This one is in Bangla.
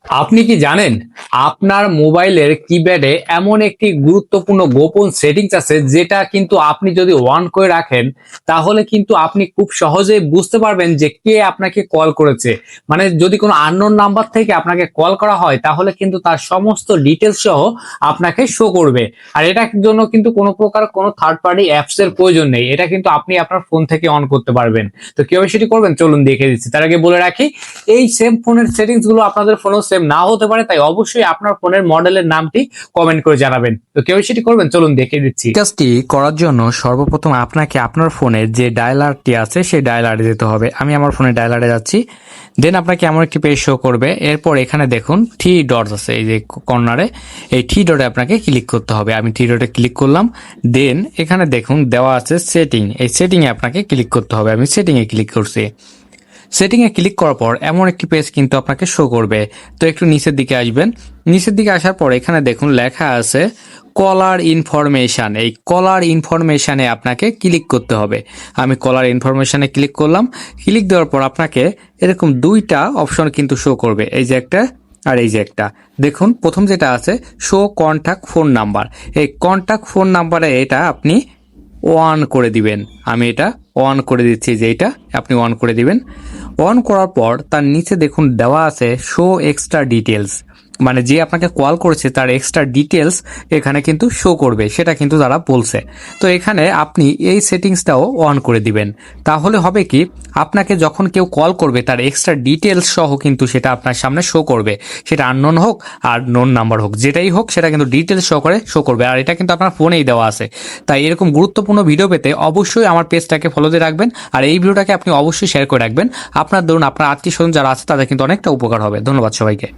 আপনি কি জানেন আপনার মোবাইলের কিপ্যাডে এমন একটি গুরুত্বপূর্ণ গোপন সেটিংস আছে যেটা কিন্তু আপনি যদি অন করে রাখেন তাহলে কিন্তু আপনি খুব সহজেই বুঝতে পারবেন যে কে আপনাকে কল করেছে। মানে যদি কোনো আননোন নাম্বার থেকে আপনাকে কল করা হয় তাহলে কিন্তু তার সমস্ত ডিটেলস সহ আপনাকে শো করবে। আর এটার জন্য কিন্তু কোনো প্রকার কোনো থার্ড পার্টি অ্যাপস এর প্রয়োজন নেই, এটা কিন্তু আপনি আপনার ফোন থেকে অন করতে পারবেন। তো কিভাবে সেটি করবেন চলুন দেখে দিচ্ছি। তার আগে বলে রাখি, এই সেম ফোনের সেটিংস গুলো আপনাদের ফোনেও সেম নাও হতে পারে, তাই অবশ্যই আপনার ফোনের মডেলের নামটি কমেন্ট করে জানাবেন। তো কেউ সেটি করবেন চলুন দেখে দিচ্ছি। কাজটি করার জন্য সর্বপ্রথম আপনাকে আপনার ফোনের যে ডায়ালারটি আছে সেই ডায়ালারে যেতে হবে। আমি আমার ফোনে ডায়ালারে যাচ্ছি। দেন আপনাকে এমন একটি পেজ শো করবে। এরপর এখানে দেখুন থ্রি ডটস আছে, এই যে কর্নারে, এই থ্রি ডটে আপনাকে ক্লিক করতে হবে। আমি থ্রি ডটে ক্লিক করলাম। দেন এখানে দেখুন দেওয়া আছে সেটিং, এই সেটিংয়ে আপনাকে ক্লিক করতে হবে। আমি সেটিংয়ে ক্লিক করছি। সেটিংয়ে ক্লিক করার পর এমন একটি পেজ কিন্তু আপনাকে শো করবে। তো একটু নিচের দিকে আসবেন। নিচের দিকে আসার পর এখানে দেখুন লেখা আছে কলার ইনফরমেশান। এই কলার ইনফরমেশানে আপনাকে ক্লিক করতে হবে। আমি কলার ইনফরমেশানে ক্লিক করলাম। ক্লিক দেওয়ার পর আপনাকে এরকম দুইটা অপশন কিন্তু শো করবে, এই যে একটা আর এই যে একটা। দেখুন প্রথম যেটা আছে শো কন্ট্যাক্ট ফোন নাম্বার, এই কন্ট্যাক্ট ফোন নাম্বারে এটা আপনি অন করে দিবেন। আমি এটা অন করে দিচ্ছি, যে এটা আপনি অন করে দিবেন। অন করার পর তার নিচে দেখুন দেওয়া আছে শো এক্সট্রা ডিটেলস, মানে যে আপনাকে কল করেছে তার এক্সট্রা ডিটেলস এখানে কিন্তু শো করবে, সেটা কিন্তু তারা বলছে। তো এখানে আপনি এই সেটিংসটাও অন করে দিবেন। তাহলে হবে কি, আপনাকে যখন কেউ কল করবে তার এক্সট্রা ডিটেলস সহ কিন্তু সেটা আপনার সামনে শো করবে। সেটা আননোন হোক আর নোন নাম্বার হোক, যেটাই হোক সেটা কিন্তু ডিটেলস শো করবে। আর এটা কিন্তু আপনার ফোনেই দেওয়া আছে। তাই এরকম গুরুত্বপূর্ণ ভিডিও পেতে অবশ্যই আমার পেজটাকে ফলো দিয়ে রাখবেন। আর এই ভিডিওটাকে আপনি অবশ্যই শেয়ার করে রাখবেন। আপনার ধরুন আপনার আত্মীয় স্বজন যারা আছে তাদের কিন্তু অনেকটা উপকার হবে। ধন্যবাদ সবাইকে।